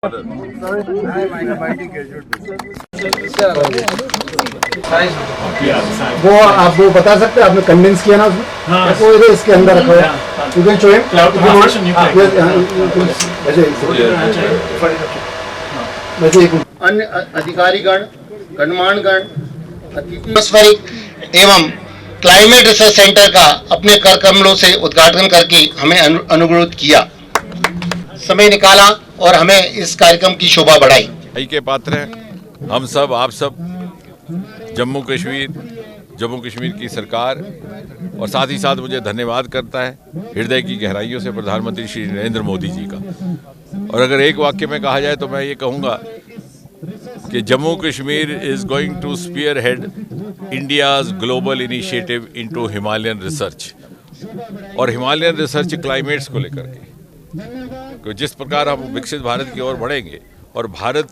वो आप वो बता सकते हैं आपने कन्विंस किया ना उसमें? हाँ। वो इधर इसके अंदर रखा हुआ है। You can show him. वैसे अन्य अधिकारीगण, गणमान्यगण, अतिथि एवं क्लाइमेट रिसर्च सेंटर का अपने कर कमलों से उद्घाटन करके हमें अनुरोध किया, समय निकाला और हमें इस कार्यक्रम की शोभा बढ़ाई। के पात्र हैं हम सब, आप सब, जम्मू कश्मीर की सरकार, और साथ ही साथ मुझे धन्यवाद करता है हृदय की गहराइयों से प्रधानमंत्री श्री नरेंद्र मोदी जी का। और अगर एक वाक्य में कहा जाए तो मैं ये कहूँगा कि Jammu Kashmir is going two sphere head India's global initiative into Himalayan research, और हिमालयन रिसर्च क्लाइमेट्स को लेकर के जिस प्रकार हम विकसित भारत की ओर बढ़ेंगे, और भारत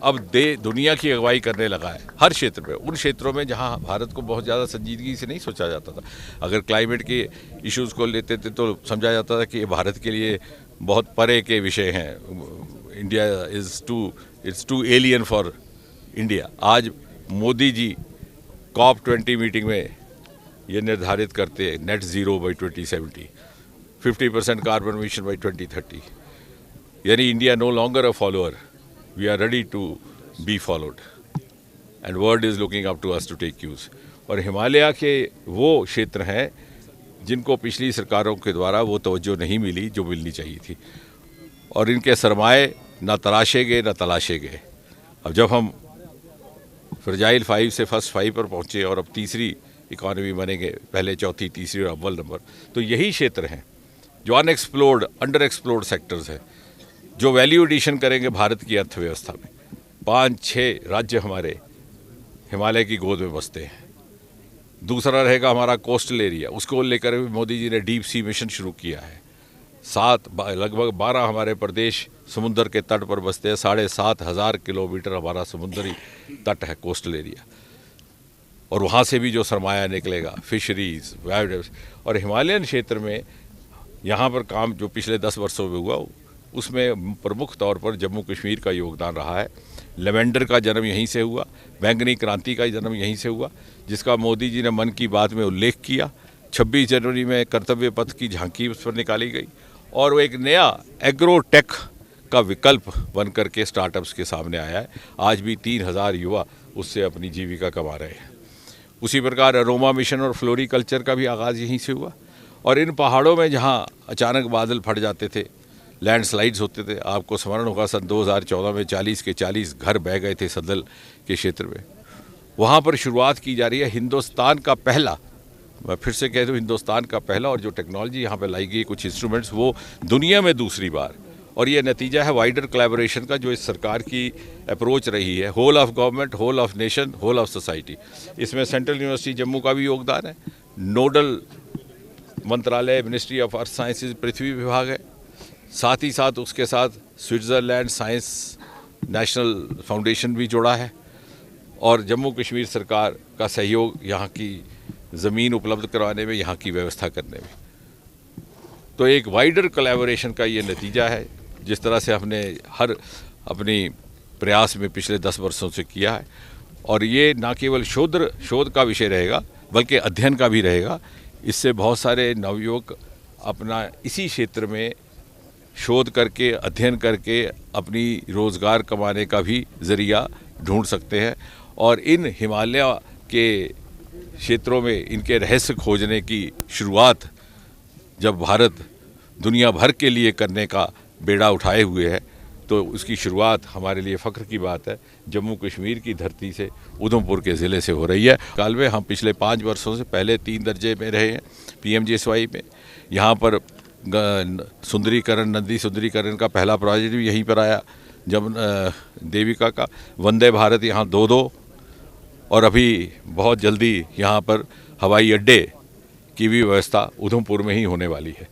अब दुनिया की अगुवाई करने लगा है हर क्षेत्र में, उन क्षेत्रों में जहां भारत को बहुत ज़्यादा संजीदगी से नहीं सोचा जाता था। अगर क्लाइमेट के इश्यूज़ को लेते थे तो समझा जाता था कि ये भारत के लिए बहुत परे के विषय हैं, India it's too alien for India. आज मोदी जी COP20 मीटिंग में ये निर्धारित करते हैं net zero by 2070, 50% carbon emission by 2030, यानी India no longer a follower, we are ready to be followed and world is looking up to us to take cues. और हिमालय के वो क्षेत्र हैं जिनको पिछली सरकारों के द्वारा वो तवज्जो नहीं मिली जो मिलनी चाहिए थी, और इनके सरमाए ना तराशे गए ना तलाशे गए। अब जब हम फ्रजाइल 5 से फर्स्ट 5 पर पहुँचे और अब तीसरी इकॉनमी बनेंगे, पहले चौथी तीसरी और अव्वल नंबर, तो यही क्षेत्र हैं जो अनएक्सप्लोर्ड अंडर एक्सप्लोर्ड सेक्टर्स हैं, जो वैल्यू एडिशन करेंगे भारत की अर्थव्यवस्था में। 5-6 राज्य हमारे हिमालय की गोद में बसते हैं। दूसरा रहेगा हमारा कोस्टल एरिया, उसको लेकर भी मोदी जी ने डीप सी मिशन शुरू किया है। लगभग 12 हमारे प्रदेश समुद्र के तट पर बसते हैं, 7,500 किलोमीटर हमारा समुद्री तट है कोस्टल एरिया, और वहाँ से भी जो सरमाया निकलेगा, फिशरीज, वाइल्ड, और हिमालयन क्षेत्र में यहाँ पर काम जो पिछले 10 वर्षों में हुआ उसमें प्रमुख तौर पर जम्मू कश्मीर का योगदान रहा है। लेवेंडर का जन्म यहीं से हुआ, बैंगनी क्रांति का जन्म यहीं से हुआ, जिसका मोदी जी ने मन की बात में उल्लेख किया। 26 जनवरी में कर्तव्य पथ की झांकी उस पर निकाली गई, और वो एक नया एग्रोटेक का विकल्प बन करके स्टार्टअप्स के सामने आया है। आज भी 3,000 युवा उससे अपनी जीविका कमा रहे हैं। उसी प्रकार अरोमा मिशन और फ्लोरिकल्चर का भी आगाज़ यहीं से हुआ। और इन पहाड़ों में जहाँ अचानक बादल फट जाते थे, लैंडस्लाइड्स होते थे, आपको स्मरण होगा सन 2014 में 40 के 40 घर बह गए थे सदल के क्षेत्र में। वहाँ पर शुरुआत की जा रही है हिंदुस्तान का पहला, मैं फिर से कह दूँ, हिंदुस्तान का पहला, और जो टेक्नोलॉजी यहाँ पर लाई गई, कुछ इंस्ट्रूमेंट्स, वो दुनिया में दूसरी बार। और ये नतीजा है वाइडर कोलैबोरेशन का, जो इस सरकार की अप्रोच रही है, whole of government, whole of nation, whole of society. इसमें सेंट्रल यूनिवर्सिटी जम्मू का भी योगदान है, नोडल मंत्रालय मिनिस्ट्री ऑफ अर्थ साइंसेज पृथ्वी विभाग है, साथ ही साथ उसके साथ स्विट्ज़रलैंड साइंस नेशनल फाउंडेशन भी जुड़ा है, और जम्मू कश्मीर सरकार का सहयोग यहाँ की ज़मीन उपलब्ध करवाने में, यहाँ की व्यवस्था करने में। तो एक वाइडर कोलैबोरेशन का ये नतीजा है, जिस तरह से हमने हर अपनी प्रयास में पिछले 10 वर्षों से किया है। और ये ना केवल शोध का विषय रहेगा, बल्कि अध्ययन का भी रहेगा। इससे बहुत सारे नवयुवक अपना इसी क्षेत्र में शोध करके, अध्ययन करके अपनी रोज़गार कमाने का भी ज़रिया ढूंढ सकते हैं। और इन हिमालय के क्षेत्रों में इनके रहस्य खोजने की शुरुआत जब भारत दुनिया भर के लिए करने का बेड़ा उठाए हुए है, तो उसकी शुरुआत हमारे लिए फ़ख्र की बात है, जम्मू कश्मीर की धरती से, उधमपुर के ज़िले से हो रही है। काल में हम पिछले 5 वर्षों से पहले 3 दर्जे में रहे हैं PMGSY में। यहाँ पर सुंदरीकरण, नदी सुंदरीकरण का पहला प्रोजेक्ट भी यहीं पर आया, जब देविका का। वंदे भारत यहाँ 2-2, और अभी बहुत जल्दी यहाँ पर हवाई अड्डे की भी व्यवस्था उधमपुर में ही होने वाली है।